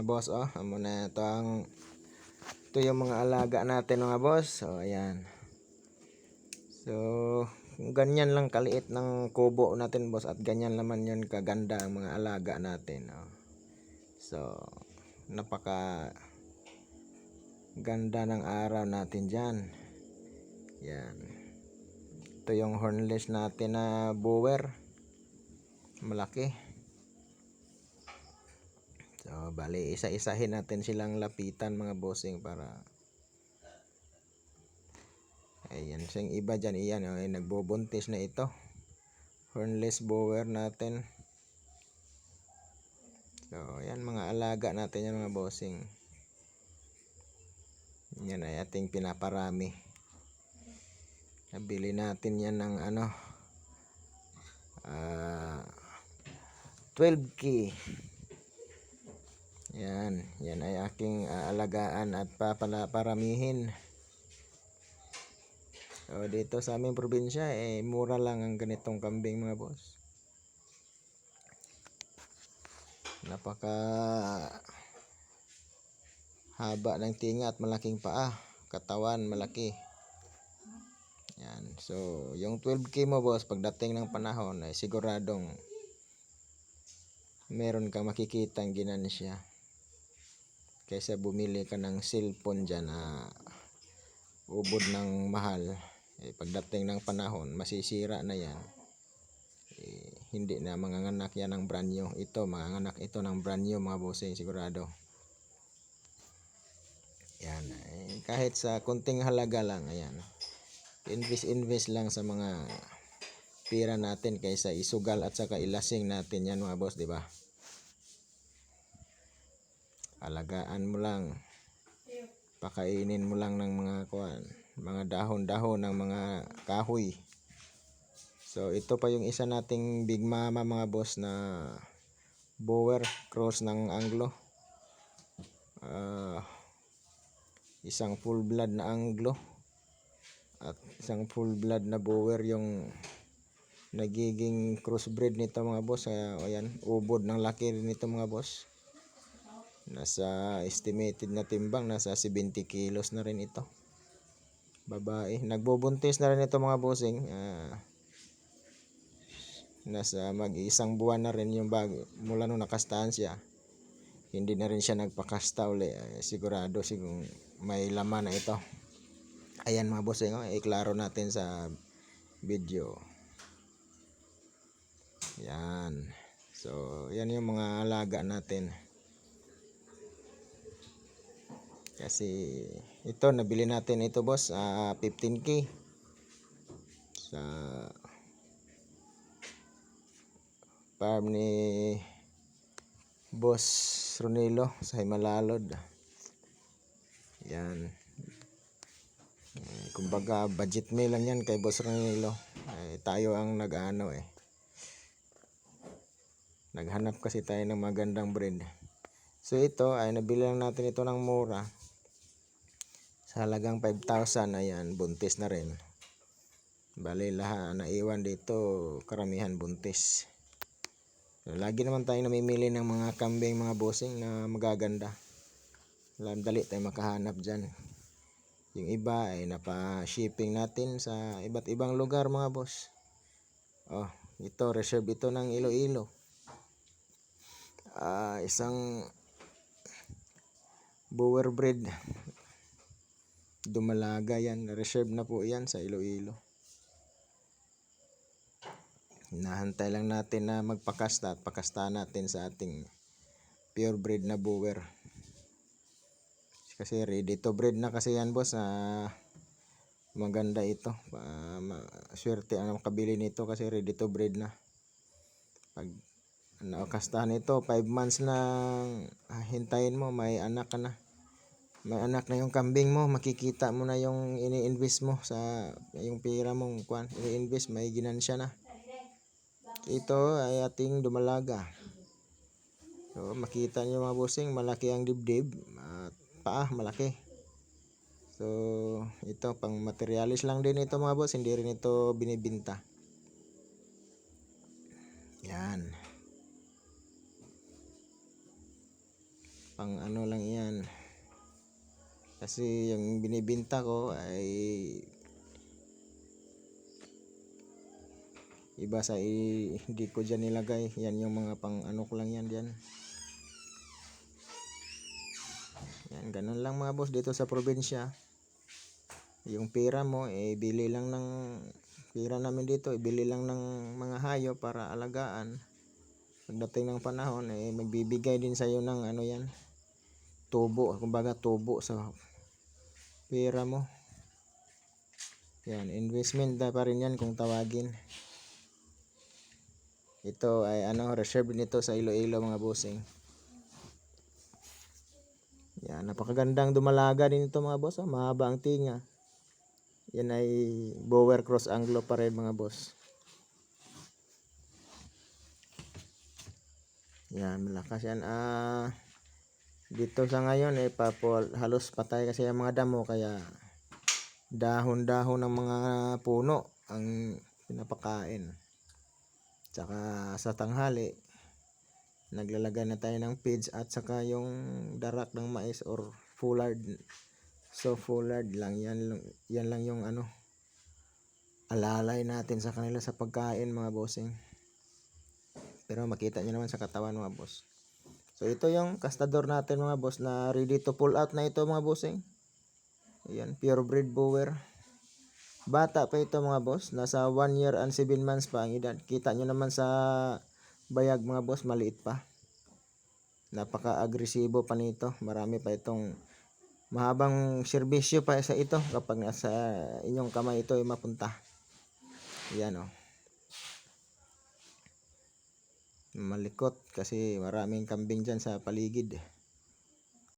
mga boss, amo na ito yung mga alaga natin mga boss. So ayan. So ganyan lang kaliit ng kubo natin boss, at ganyan naman yun kaganda ang mga alaga natin. So napaka ganda ng araw natin dyan. Yan. Ito yung hornless natin na bower. Malaki. So bali isa-isahin natin silang lapitan mga bossing para ayan, siyang iba dyan, iyan ay nagbubuntis na ito. Hornless bower natin. So ayan, mga alaga natin yan mga bossing. Yan ay ating pinaparami. Nabili natin yan ng 12K. Yan ay aking alagaan at paparamihin. So dito sa aming probinsya mura lang ang ganitong kambing mga boss. Napaka haba ng tinga at malaking paa, katawan malaki. Yan. So yung 12K mo boss, pagdating ng panahon ay siguradong meron kang makikitang ginansya kaysa bumili ka ng cellphone dyan ubod ng mahal. Pagdating ng panahon masisira na yan. Hindi na manganganak yan ng brand new. Ito manganganak ito ng brand new mga bossing, sigurado. Yan. Kahit sa kunting halaga lang, ayan, invest lang sa mga pira natin kaysa isugal at saka ilasing natin yan mga boss, di ba? Alagaan mo lang, pakainin mo lang ng mga dahon-dahon ng mga kahoy. So ito pa yung isa nating big mama mga boss na bower cross ng Anglo. Isang full blood na Anglo at isang full blood na bower yung nagiging crossbreed nito mga boss. Ayan, ubod ng laki rin nito mga boss. Nasa estimated na timbang nasa 70 kilos na rin ito. Babae, nagbubuntis na rin ito mga bossing. Nasa mag-isang buwan na rin yung mula nung nakastahan siya. Hindi na rin siya nagpakasta uli. Sigurado may laman na ito. Ayan mga bossing, iklaro natin sa video. Yan. So yan yung mga alaga natin. Kasi ito nabili natin ito boss 15K sa farm ni Boss Ronilo sa Himalalod. Yan. Kumbaga budget meal lang yan kay Boss Ronilo. Tayo ang naghanap kasi tayo ng magandang breed. So ito ay nabili lang natin ito ng mura. Sa halagang 5,000, ayan, buntis na rin. Bali lahat naiwan dito, karamihan buntis. So, lagi naman tayo namimili ng mga kambing mga bossing na magaganda. Dali tayo makahanap dyan. Yung iba ay napa-shipping natin sa iba't ibang lugar mga boss. Ito reserve ito ng Iloilo. Isang bower breed. Dumalaga yan, reserve na po yan sa Iloilo. Hinahantay lang natin na magpakasta at pakasta natin sa ating pure breed na bower. Kasi ready to breed na kasi yan boss. Maganda ito. Swerte ang makabili nito kasi ready to breed na. Pag nakastahan ito 5 months lang hintayin mo, may anak ka na. May anak na yung kambing mo, makikita mo na yung ini-invest mo sa yung pera mong ini-invest, may ginansya na. Ito ay ating dumalaga. So makita niyo mga bossing, malaki ang dibdib at paa malaki. So ito pang materialis lang din ito mga boss, hindi rin ito binibinta. Yan. Pang ano lang yan. Kasi yung binibinta ko ay iba sa hindi ko dyan nilagay. Yan yung mga pang ano ko lang yan dyan. Yan, ganun lang mga boss dito sa probinsya. Yung pera mo, bili lang ng pera namin dito, ibili lang ng mga hayop para alagaan. Pagdating ng panahon, magbibigay din sa'yo ng ano yan, tubo, kumbaga tubo sa pera mo. Yan, investment na pa rin yan kung tawagin. Ito ay ano, reserve nito sa Iloilo mga bossing. Yan, napakagandang dumalaga din ito mga boss. Mahaba ang tinga. Yan ay Boer Cross Anglo pa rin mga boss. Yan, malakas yan. Dito sa ngayon halos patay kasi ang mga damo, kaya dahon-dahon ng mga puno ang pinapakain. Tsaka sa tanghali naglalagay na tayo ng feeds at saka yung darak ng mais or foulard. So foulard lang yan lang yung ano alalay natin sa kanila sa pagkain mga bossing. Pero makita nyo naman sa katawan mga boss. So ito yung kastador natin mga boss na ready to pull out na ito mga bossing. Ayan, purebred Boer. Bata pa ito mga boss, nasa 1 year and 7 months pa ang edad. Kita nyo naman sa bayag mga boss, maliit pa. Napaka-agresibo pa nito. Marami pa itong mahabang serbisyo pa sa ito kapag nasa inyong kamay ito ay mapunta. Ayan o. Malikot kasi maraming kambing dyan sa paligid.